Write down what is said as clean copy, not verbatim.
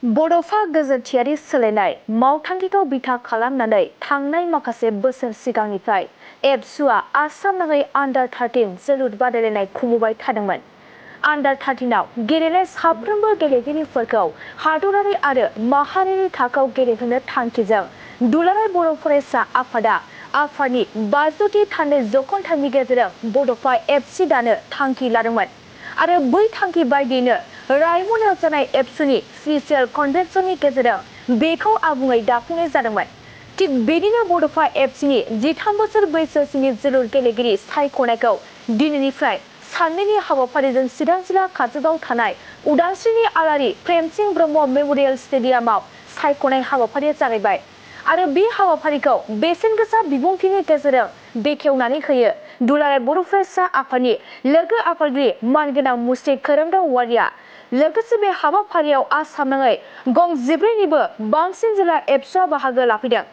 बड'फा गोजोनथियारि सोलायनाय मावथांखिखौ बिथा खालामनानै थांनाय माखासे बोसोर सिगांनिफ्राय एबसुआ आसाम नाङै आन्डार 13 जोलुर बादायलायनाय खुंबोबाय थादोंमोन। आन्डार 13आव गेलेनाय साफ्रोमबो गेलेगिरिफोरखौ हादरारि आरो माहारियारि थाखोआव गेलेहोनो थांखिजों दुलाराय बर' फरायसा आफादा आफादनि 50थि थान्दै जखनथाइनि गेजेरजों बड'फा एफसि दानो थांखि लादोंमोन आरो बै थांखि बायदियैनो रायमनायाव जानाय एबसुनि स्पेसियेल कन्भेन्सननि गेजेरजों बेखौ आबुङै दाफुंनाय जादोंमोन। थिग बिदिनो बड'फा एफसिनि 13 बोसोर बैसोसिमनि जोलुर गेलेगिरि सायख'नायखौ दिनैनिफ्राय साननैनि हाबाफारिजों चिरां जिल्ला काजलगाव थानाय उदांस्रिनि आलारि प्रेमसिं ब्रह्म मेम'रियेल स्टेडियामाव सायख'नाय हाबाफारिया जागायबाय आरो बे हाबाफारिखौ बेसेन गोसा बिबुंथिनि गेजेरजों बेखेवनानै होयो दुलाराय बर' फरायसा आफादनि लोगो आफादगिरि मानगोनां मुस्रि खोरोमदाव औवारिया। लोगोसे बे हाबाफारियाव आसाम नाङै गं 14निबो बांसिन जिल्ला एबसुआ बाहागो लाफैदों।